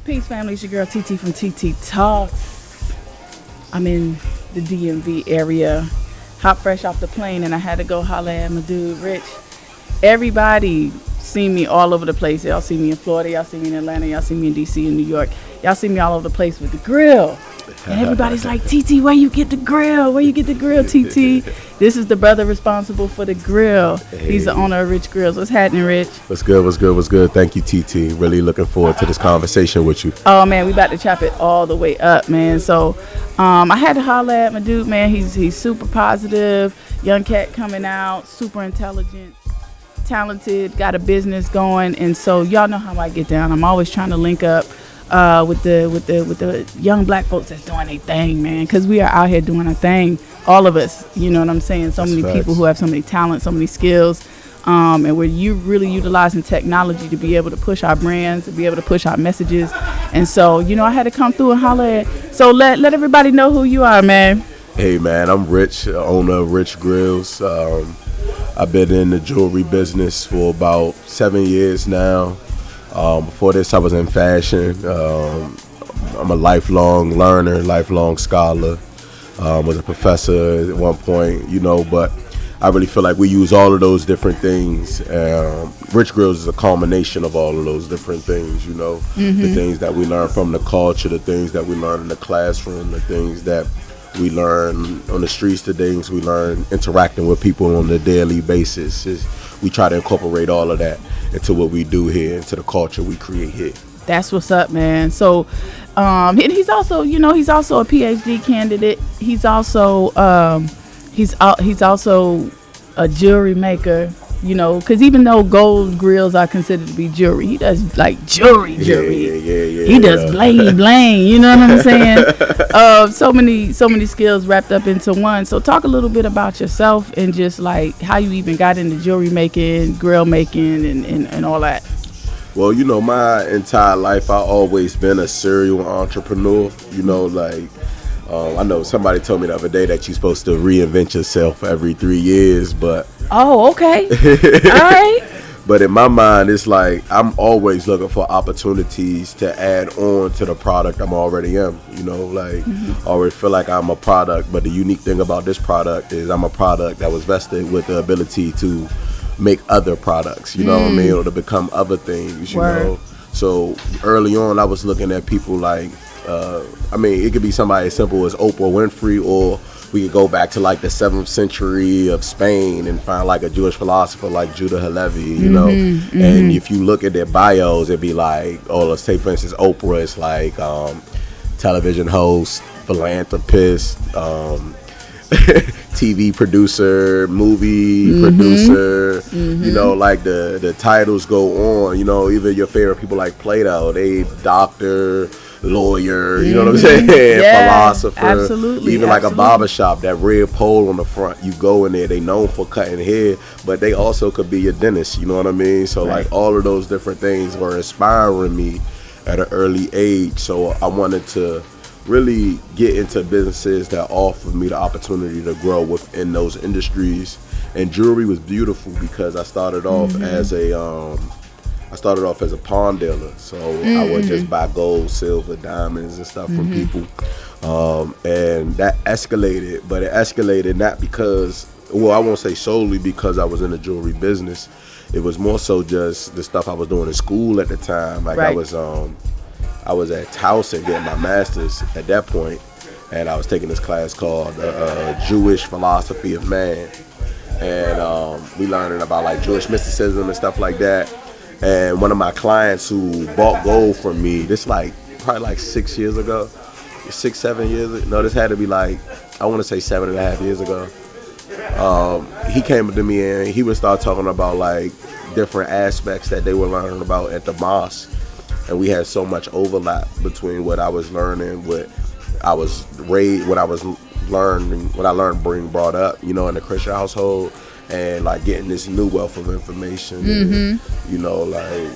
Peace, family. It's your girl TiTi from TiTi Talks. I'm in the DMV area, hot fresh off the plane, and I had to go holler at my dude, Rich. Everybody see me all over the place. Y'all see me in Florida, y'all see me in Atlanta, y'all see me in DC and New York. Y'all see me all over the place with the grill. And everybody's like, TiTi, where you get the grill? Where you get the grill, TiTi? This is the brother responsible for the grill. Hey. He's the owner of Rich Grillz. What's happening, Rich? What's good, what's good, what's good? Thank you, TiTi. Really looking forward to this conversation with you. Oh, man, we about to chop it all the way up, man. So I had to holler at my dude, man. He's super positive. Young cat coming out, super intelligent, talented, got a business going. And so y'all know how I get down. I'm always trying to link up with the young black folks that's doing their thing, man, because we are out here doing our thing, all of us, you know what I'm saying? So many people who have so many talents, so many skills, and we're really utilizing technology to be able to push our brands, to be able to push our messages. And so, you know, I had to come through and holler at. So let everybody know who you are, man. Hey, man, I'm Rich, owner of Rich Grillz. I've been in the jewelry business for about 7 years now. Before this, I was in fashion. I'm a lifelong learner, lifelong scholar. Was a professor at one point, you know, but I really feel like we use all of those different things. Rich Grillz is a culmination of all of those different things, you know. The things that we learn from the culture, the things that we learn in the classroom, the things that we learn on the streets, the things we learn interacting with people on a daily basis. We try to incorporate all of that into what we do here, into the culture we create here. That's what's up, man. So, and he's also, you know, he's also a PhD candidate. He's also, he's also a jewelry maker. You know, because even though gold grills are considered to be jewelry, he does like jewelry. Yeah. He does bling. You know what I'm saying? So many skills wrapped up into one. So talk a little bit about yourself and just like how you even got into jewelry making, grill making, and all that. Well, you know, my entire life I've always been a serial entrepreneur. You know, like I know somebody told me the other day that you're supposed to reinvent yourself every 3 years, but oh, okay. All right. But in my mind, it's like I'm always looking for opportunities to add on to the product I'm already in. You know, like I always feel like I'm a product, but the unique thing about this product is I'm a product that was vested with the ability to make other products, you know what I mean, or to become other things, you know. So early on, I was looking at people like, I mean, it could be somebody as simple as Oprah Winfrey, or we could go back to like the 7th century of Spain and find like a Jewish philosopher like Judah Halevi, you know. And if you look at their bios, it'd be like, oh, let's take for instance Oprah. It's like television host, philanthropist, TV producer, movie producer, you know, like the titles go on, you know. Even your favorite people like Plato, they doctor, lawyer, you know what I'm saying? Philosopher, absolutely, even like a barbershop, that red pole on the front, you go in there, they known for cutting hair, but they also could be your dentist, you know what I mean? So like all of those different things were inspiring me at an early age. So I wanted to really get into businesses that offered me the opportunity to grow within those industries. And jewelry was beautiful because I started off as a pawn dealer. So I would just buy gold, silver, diamonds and stuff from people. And that escalated, but it escalated not because, well, I won't say solely because I was in the jewelry business. It was more so just the stuff I was doing in school at the time. Like I was at Towson getting my master's at that point, and I was taking this class called Jewish Philosophy of Man. And we learning about like Jewish mysticism and stuff like that. And one of my clients who bought gold from me, this like probably like 6 years ago, 6, 7 years, no, this had to be like, I want to say 7.5 years ago. He came to me and he would start talking about like different aspects that they were learning about at the mosque. And we had so much overlap between what I was learning, what I was raised, what I learned being brought up, you know, in the Christian household, and like getting this new wealth of information. And, you know, like,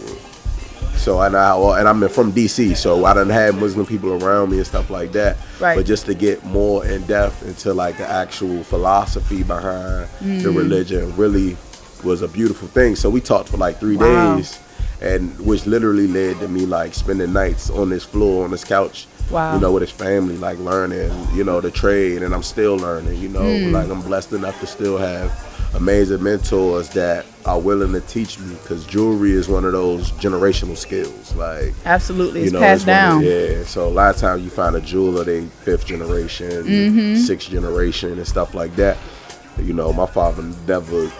so and I'm from DC, so I done had Muslim people around me and stuff like that. But just to get more in depth into like the actual philosophy behind the religion really was a beautiful thing. So we talked for like 3 days. and which literally led to me like spending nights on this floor, on this couch, Wow. you know, with his family, like learning, you know, the trade, and I'm still learning, you know, like I'm blessed enough to still have amazing mentors that are willing to teach me, because jewelry is one of those generational skills, like Absolutely, you it's know, passed down. Yeah, so a lot of times you find a jeweler, they 5th generation, 6th generation, and stuff like that. You know, my father never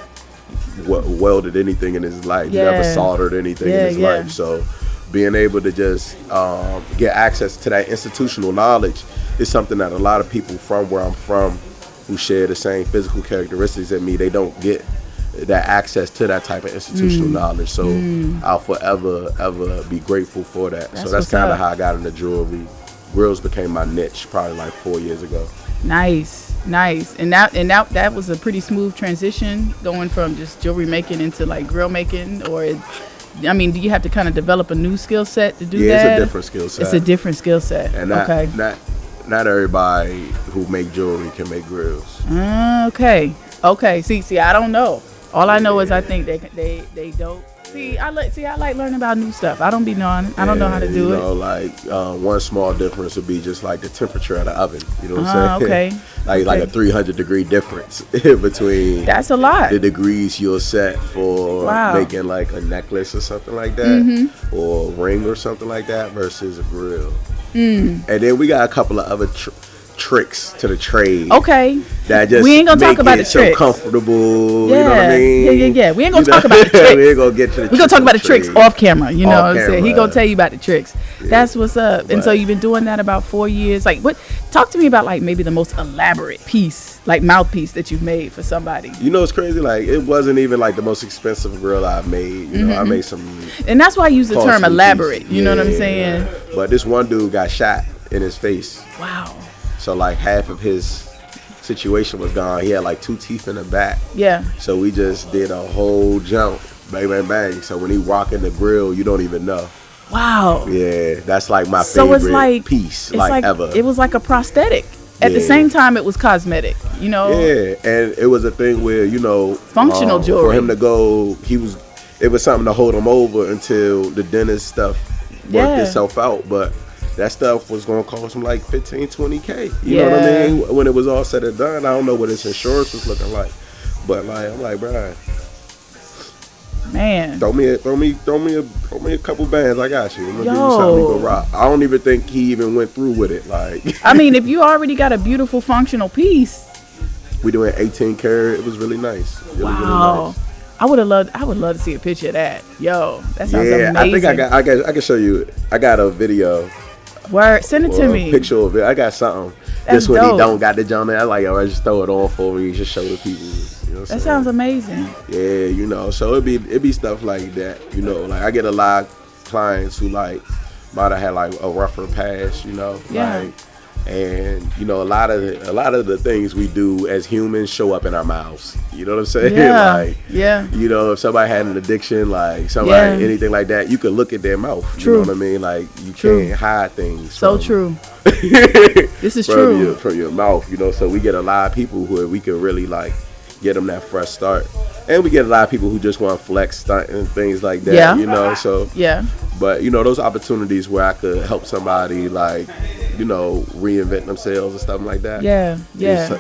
welded anything in his life, never soldered anything in his life. So being able to just get access to that institutional knowledge is something that a lot of people from where I'm from, who share the same physical characteristics as me, they don't get that access to that type of institutional knowledge. So I'll forever ever be grateful for that. So that's kind of how I got into jewelry. Grillz became my niche probably like 4 years ago. Nice. And that was a pretty smooth transition, going from just jewelry making into like grill making, or I mean, do you have to kind of develop a new skill set to do that? Yeah, it's a different skill set. It's a different skill set. And not everybody who make jewelry can make grills. Okay. See, I don't know. All I know is I think they don't. I like learning about new stuff. I don't know how to do it. Like one small difference would be just like the temperature of the oven. You know what I'm saying? Okay. like a 300-degree difference between. That's a lot. The degrees you'll set for making like a necklace or something like that, or a ring or something like that, versus a grill. And then we got a couple of other tricks to the trade. Okay. That just we ain't gonna talk about the so tricks. Comfortable. You know what I mean? Yeah. We ain't gonna talk about the tricks. We ain't gonna get to the. We gonna talk about the tricks off camera. You know what I'm saying? He gonna tell you about the tricks. Yeah. That's what's up. But, and so you've been doing that about 4 years. Like, what? Talk to me about like maybe the most elaborate piece, like mouthpiece that you've made for somebody. You know, it's crazy. Like, it wasn't even like the most expensive grill I've made. You know, I made some. And that's why I use the term elaborate. You know what I'm saying? But this one dude got shot in his face. Wow. So like half of his situation was gone. He had like 2 teeth in the back. Yeah. So we just did a whole jump, bang, bang, bang. So when he walk in the grill, you don't even know. Wow. Yeah, that's like my favorite piece, like ever. It was like a prosthetic. At the same time, it was cosmetic. You know. Yeah, and it was a thing where, you know, functional jewelry. For him to go, it was something to hold him over until the dentist stuff worked itself out, but. That stuff was going to cost him like 15, 20K. You know what I mean? When it was all said and done, I don't know what his insurance was looking like. But like, I'm like, Brian, man, throw me a couple bands. I got you. I'm gonna give you something to go rock. I don't even think he even went through with it. Like, I mean, if you already got a beautiful functional piece, we doing 18 karat. It was really nice. Really nice. I would love to see a picture of that. Yo, that sounds amazing. I think I can show you. I got a video. Word, send it to me. A picture of it. I got something. That's this one dope. He don't got the jump in. I like, yo, I just throw it on for me. Just show the people. You know what that sounds amazing. Yeah, you know. So it be stuff like that. You know, like I get a lot of clients who like might have had like a rougher past. You know, like, and you know, a lot of the things we do as humans show up in our mouths. You know what I'm saying? Yeah. Like, you know, if somebody had an addiction, like somebody anything like that, you could look at their mouth. True. You know what I mean? Like you can't hide things. So true. This is true. From your mouth, you know. So we get a lot of people who we can really like get them that fresh start, and we get a lot of people who just want to flex, stunt, and things like that. Yeah. You know. So but you know, those opportunities where I could help somebody like, you know, reinvent themselves and stuff like that.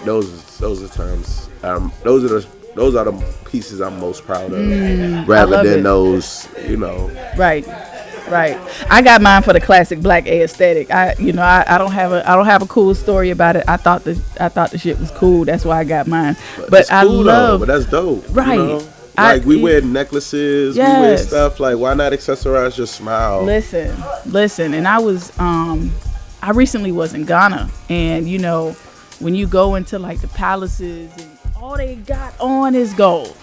Those are times. Those are the pieces I'm most proud of, rather than those, you know. Right. I got mine for the classic black aesthetic. I don't have a cool story about it. I thought the shit was cool. That's why I got mine. But I love. But that's dope. Right. You know? Like we wear necklaces, we wear stuff. Like, why not accessorize your smile? Listen. And I recently was in Ghana, and you know, when you go into like the palaces and all they got on is gold.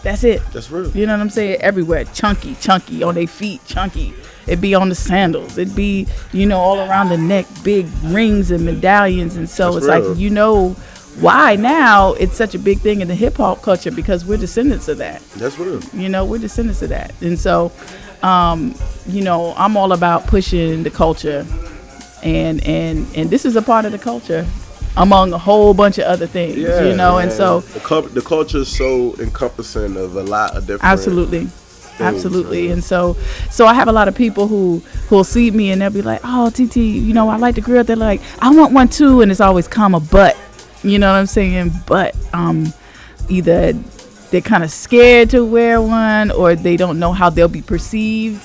That's it. That's real. You know what I'm saying? Everywhere, chunky on their feet, chunky. It'd be on the sandals. It'd be, you know, all around the neck, big rings and medallions. And so it's like, you know, why now it's such a big thing in the hip hop culture, because we're descendants of that. That's real. You know, we're descendants of that. And so, you know, I'm all about pushing the culture, and this is a part of the culture, among a whole bunch of other things, you know, and so the culture is so encompassing of a lot of different Absolutely. And so I have a lot of people who'll see me and they'll be like, oh, TiTi, I like the grill. They're like, I want one too. And it's always comma, but, you know what I'm saying? But either they're kind of scared to wear one, or they don't know how they'll be perceived,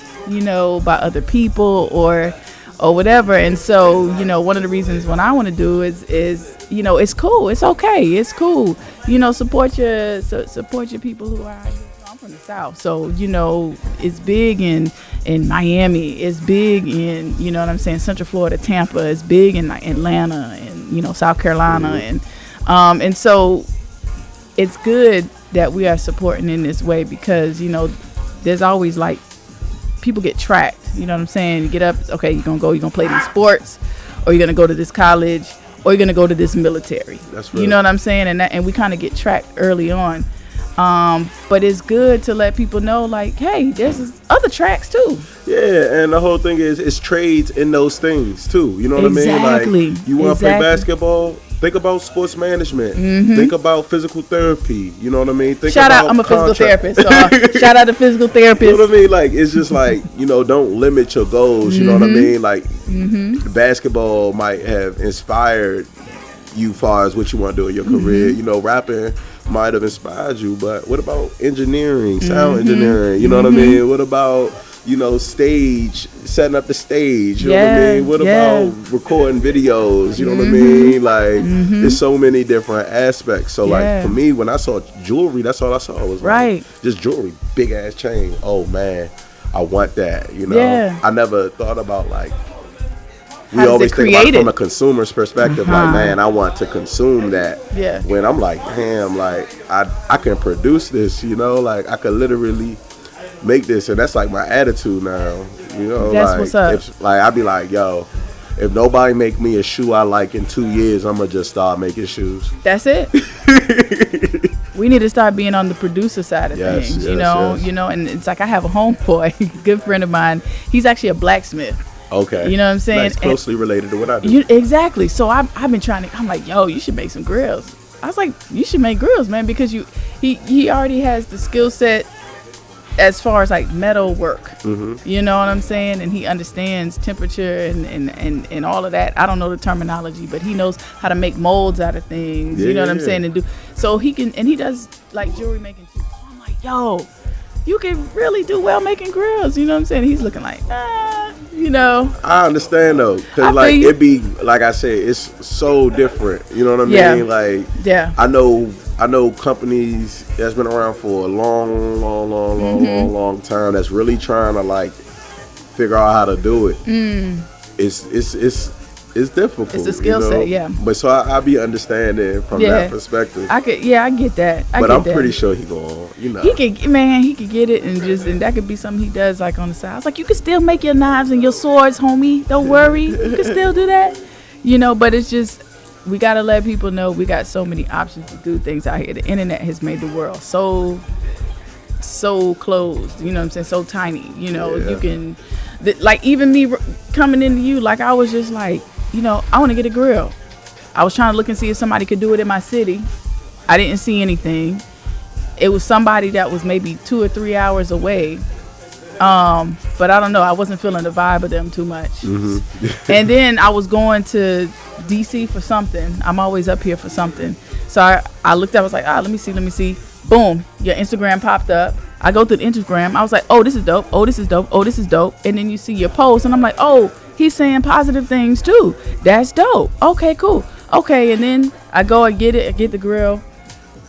by other people or whatever. And so, one of the reasons when I want to do is it's cool. It's okay. It's cool. Support your people who are. I'm from the South, so it's big in Miami. It's big in Central Florida, Tampa. It's big in Atlanta and South Carolina, and so it's good that we are supporting in this way, because there's always like people get tracked. You know what I'm saying? You get up, okay, you're gonna play these sports, or you're gonna go to this college, or you're gonna go to this military. That's right. You know what I'm saying? And we kind of get tracked early on. But it's good to let people know, like, hey, there's other tracks too. Yeah, and the whole thing is it's trades in those things too. You know what I mean? Exactly. Like, you want to play basketball? Think about sports management. Mm-hmm. Think about physical therapy. You know what I mean? Shout out, I'm a physical therapist. So shout out to physical therapists. You know what I mean? Like, it's just like, don't limit your goals. You know what I mean? Like, basketball might have inspired you far as what you want to do in your career. Rapping might have inspired you, but what about engineering, sound engineering? You know what I mean? What about stage, setting up the stage, you know what I mean? What about recording videos, you know what I mean? Like, there's so many different aspects. So, like, for me, when I saw jewelry, that's all I saw was like, just jewelry, big ass chain. Oh, man, I want that, I never thought about, like, we always think about it from a consumer's perspective, like, man, I want to consume that. Yeah. When I'm like, damn, like, I can produce this, like, I could literally make this, and that's like my attitude now. That's like, what's up. If, like, I'd be like, yo, if nobody make me a shoe I like in 2 years, I'm gonna just start making shoes. That's it. We need to start being on the producer side of things, you know. And it's like, I have a homeboy, good friend of mine. He's actually a blacksmith. Okay. You know what I'm saying? That's closely related to what I do. Exactly. So I've been trying to. I'm like, yo, you should make some grills. I was like, you should make grills, man, because he already has the skill set as far as like metal work. Mm-hmm. You know what I'm saying? And he understands temperature and all of that. I don't know the terminology, but he knows how to make molds out of things. You know what I'm saying? And he does like jewelry making too. So I'm like, yo, you can really do well making grills. You know what I'm saying? He's looking like, I understand though, because like it be like I said, it's so different. You know what I mean? Like, I know companies that's been around for a long time that's really trying to like figure out how to do it. It's difficult. It's a skill set, But so I be understanding from that perspective. I get that. But I'm pretty sure he going, He could get it, and that could be something he does like on the side. I was like, you can still make your knives and your swords, homie. Don't worry, you can still do that. But it's just, we gotta let people know we got so many options to do things out here. The internet has made the world so closed. You know what I'm saying? So tiny. You can, like, even me coming into you, like, I was just like, I want to get a grill. I was trying to look and see if somebody could do it in my city. I didn't see anything. It was somebody that was maybe 2 or 3 hours away. But I don't know. I wasn't feeling the vibe of them too much. Mm-hmm. And then I was going to DC for something. I'm always up here for something. So I looked at, I was like, let me see. Boom, your Instagram popped up. I go through the Instagram. I was like, oh, this is dope. Oh, this is dope. Oh, this is dope. And then you see your post, and I'm like, oh, he's saying positive things too. That's dope. Okay, cool. Okay, and then I go and get the grill,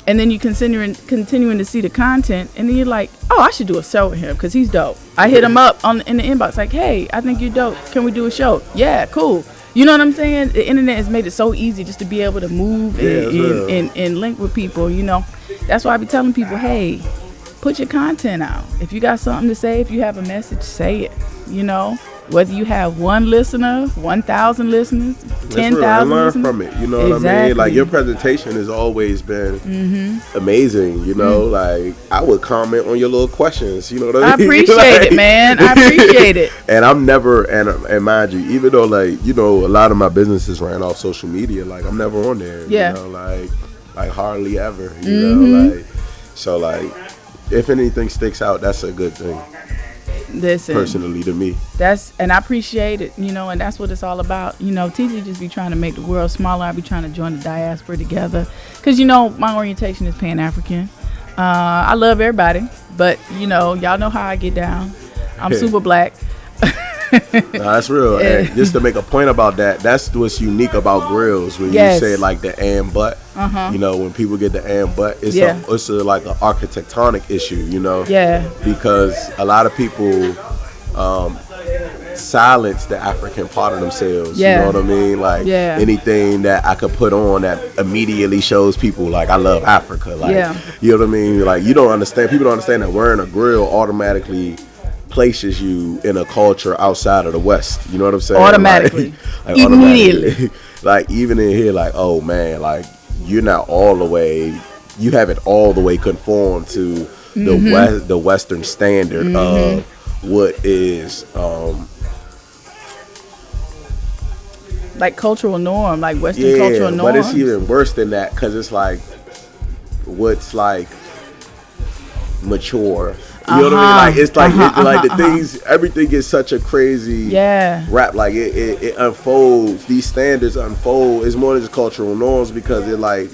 and then you continuing to see the content, and then you're like, oh, I should do a show with him because he's dope. I hit him up in the inbox like, hey, I think you're dope. Can we do a show? Yeah, cool. You know what I'm saying? The internet has made it so easy just to be able to move and link with people. That's why I be telling people, hey, put your content out. If you got something to say, if you have a message, say it. Whether you have 1 listener, 1,000 listeners, 10,000 learn from it. You know what I mean? Like, your presentation has always been amazing. Like, I would comment on your little questions. You know what I mean? I appreciate it, man. I appreciate it. And I'm never, and mind you, even though, like, a lot of my businesses ran off social media, like, I'm never on there. Yeah. Like hardly ever. Like, so, like, if anything sticks out, that's a good thing. Listen, personally to me, and I appreciate it, and that's what it's all about. TiTi just be trying to make the world smaller. I be trying to join the diaspora together, because my orientation is Pan-African. I love everybody, but y'all know how I get down. I'm super black. No, that's real. And just to make a point about that, that's what's unique about Grillz. When you say like the and but, when people get the and but, it's like an architectonic issue, because a lot of people silence the African part of themselves. You know what I mean? Like anything that I could put on that immediately shows people like I love Africa. Like you know what I mean? Like people don't understand that wearing a grill automatically places you in a culture outside of the West. You know what I'm saying? Automatically. Like immediately. Like even in here, like, oh man, like you're not all the way, you haven't all the way conformed to the Western standard of what is like cultural norm, like Western cultural norm. But it's even worse than that, because it's like what's like mature. You know what I mean? Like it's like the things, everything is such a crazy rap. Like it unfolds. These standards unfold. It's more than just cultural norms, because it like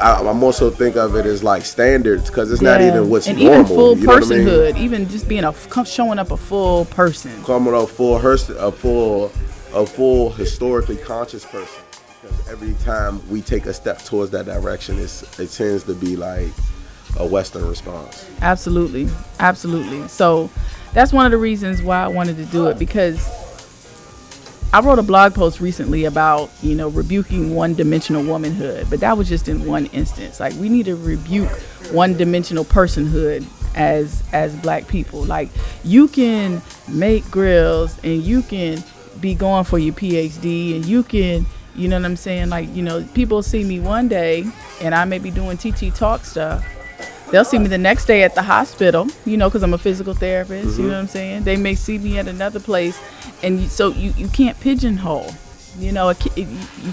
I'm also think of it as like standards, because it's not even what's and normal. Even full personhood, what I mean? even just being showing up a full person, coming up a full historically conscious person. Because every time we take a step towards that direction, it tends to be like a Western response. Absolutely. So that's one of the reasons why I wanted to do it, because I wrote a blog post recently about rebuking one-dimensional womanhood, but that was just in one instance. Like we need to rebuke one-dimensional personhood as black people. Like you can make Grillz and you can be going for your PhD and you can, you know what I'm saying? Like, people see me one day and I may be doing TT Talk stuff. They'll see me the next day at the hospital, because I'm a physical therapist, you know what I'm saying? They may see me at another place. And so you can't pigeonhole, you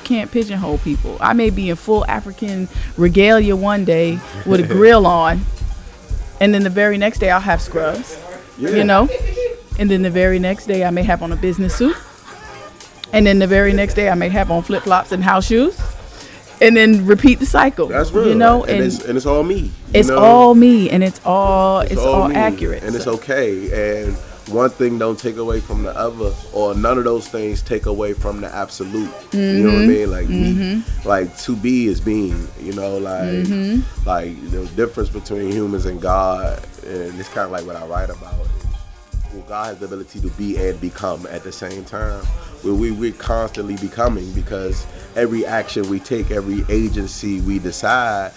can't pigeonhole people. I may be in full African regalia one day with a grill on, and then the very next day I'll have scrubs, and then the very next day I may have on a business suit. And then the very next day I may have on flip-flops and house shoes. And then repeat the cycle. That's real, and it's all me. It's all me, and it's all accurate. And it's okay. And one thing don't take away from the other, or none of those things take away from the absolute. You know what I mean? Like me, like to be is being. Like the difference between humans and God, and it's kind of like what I write about. Well, God has the ability to be and become at the same time. We're constantly becoming, because every action we take, every agency we decide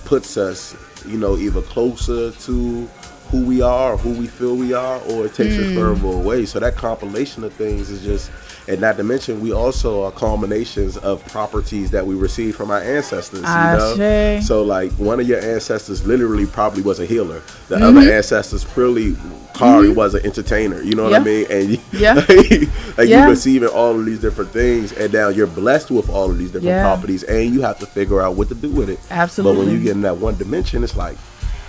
puts us, either closer to who we are, or who we feel we are, or it takes us further away. So that compilation of things is just, and not to mention, we also are culminations of properties that we received from our ancestors. So like one of your ancestors literally probably was a healer. The other ancestors probably was an entertainer. You know what I mean? And you're receiving all of these different things, and now you're blessed with all of these different properties, and you have to figure out what to do with it. Absolutely. But when you get in that one dimension, it's like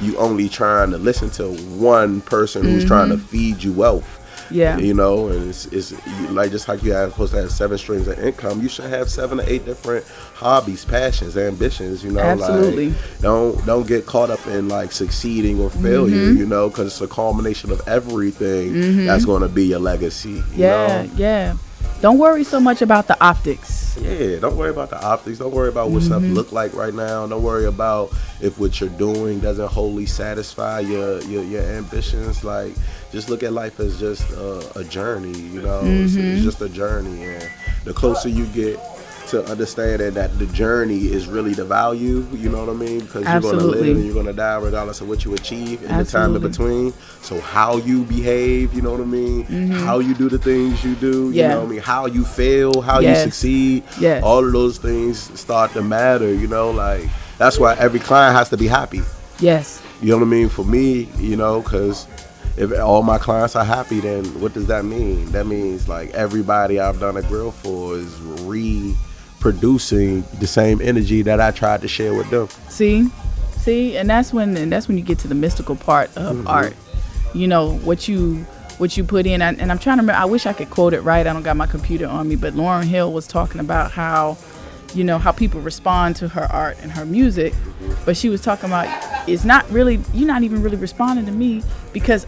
you only trying to listen to one person who's trying to feed you wealth. Yeah. And it's like, just like you have supposed to have 7 streams of income, you should have 7 or 8 different hobbies, passions, ambitions. Absolutely. Like don't get caught up in like succeeding or failure. Because it's a culmination of everything that's going to be your legacy. Yeah. Don't worry so much about the optics. Yeah, don't worry about the optics. Don't worry about what stuff look like right now. Don't worry about if what you're doing doesn't wholly satisfy your ambitions. Like, just look at life as just a journey. It's just a journey, and the closer you get to understanding that the journey is really the value, you know what I mean? Because you're going to live and you're going to die regardless of what you achieve in the time in between. So how you behave, you know what I mean? How you do the things you do, you know what I mean? How you fail, how you succeed, all of those things start to matter, like that's why every client has to be happy. Yes. You know what I mean? For me, because if all my clients are happy, then what does that mean? That means like everybody I've done a grill for is reproducing the same energy that I tried to share with them. See, See, and that's when you get to the mystical part of art. You know, what you put in, and I'm trying to remember, I wish I could quote it right. I don't got my computer on me, but Lauryn Hill was talking about how, you know, how people respond to her art and her music, but she was talking about, it's not really, you're not even really responding to me, because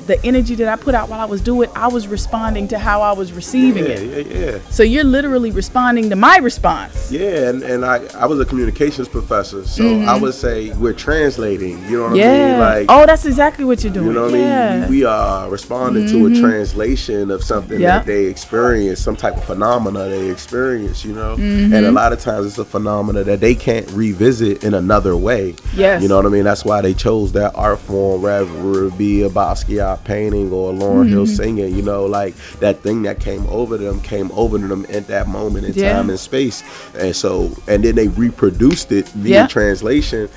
the energy that I put out while I was doing it, I was responding to how I was receiving it. Yeah. So you're literally responding to my response. Yeah, and I was a communications professor, so I would say we're translating. You know what I mean? Like, oh, that's exactly what you're doing. You know what I mean? We are responding to a translation of something that they experience, some type of phenomena they experience. You know, and a lot of times it's a phenomena that they can't revisit in another way. Yes. You know what I mean? That's why they chose that art form, rather it be a Basquiat painting or Lauryn Hill singing. You know, like that thing that came over them at that moment in time and space, and then they reproduced it via translation.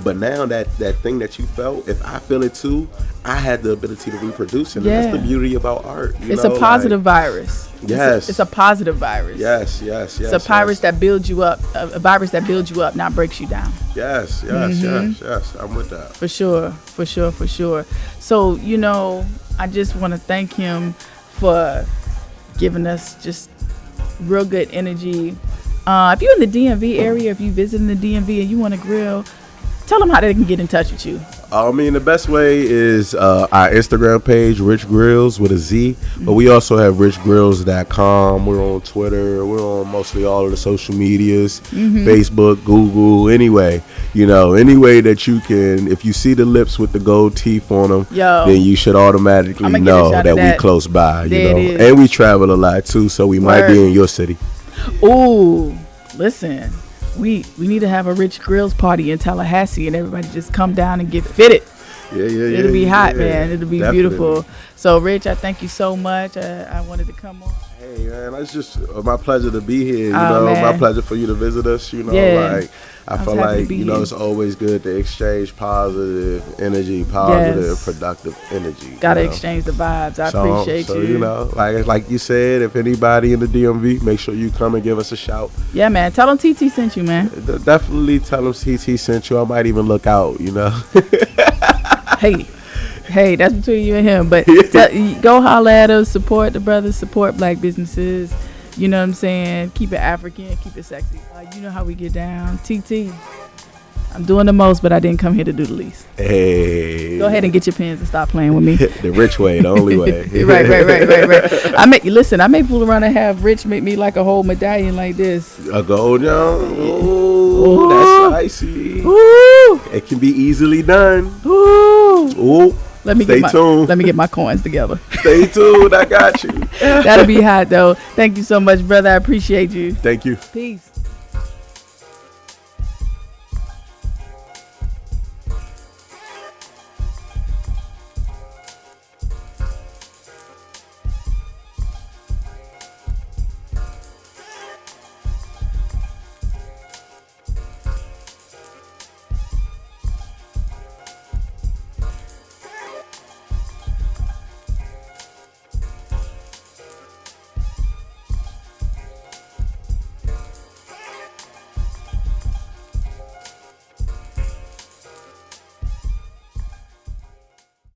But now that thing that you felt, if I feel it too, I had the ability to reproduce it. And that's the beauty about art. It's a positive virus. Yes, it's a positive virus. Yes. It's a virus that builds you up. A virus that builds you up, not breaks you down. Yes. I'm with that. For sure. So, you know, I just want to thank him for giving us just real good energy. If you're in the DMV area, if you visit the DMV and you want to grill, tell them how they can get in touch with you. I mean, the best way is our Instagram page, Rich Grillz with a Z. But we also have richgrillz.com. We're on Twitter. We're on mostly all of the social medias, Facebook, Google, anyway. You know, any way that you can. If you see the lips with the gold teeth on them, then you should automatically know that we close by. You know, and we travel a lot too, so we might be in your city. Ooh, listen. We need to have a Rich Grillz party in Tallahassee, and everybody just come down and get fitted. It'll be hot, man. It'll be beautiful. So, Rich, I thank you so much. I wanted to come on. Hey, man, it's just my pleasure to be here. You know, my pleasure for you to visit us. You know, like I feel like it's always good to exchange positive energy, productive energy. Gotta exchange the vibes. I appreciate you. You know, like you said, if anybody in the DMV, make sure you come and give us a shout. Yeah, man. Tell them TiTi sent you, man. Definitely tell them TiTi sent you. I might even look out. You know. Hey, that's between you and him. But go holler at us, support the brothers, support black businesses. You know what I'm saying? Keep it African, keep it sexy. You know how we get down. TiTi, I'm doing the most, but I didn't come here to do the least. Hey. Go ahead and get your pens and stop playing with me. The rich way, the only way. Right. I may fool around and have Rich make me like a whole medallion like this. A gold young? Ooh, that's spicy. Ooh. It can be easily done. Ooh. Stay tuned. Let me get my coins together. Stay tuned. I got you. That'll be hot, though. Thank you so much, brother. I appreciate you. Thank you. Peace.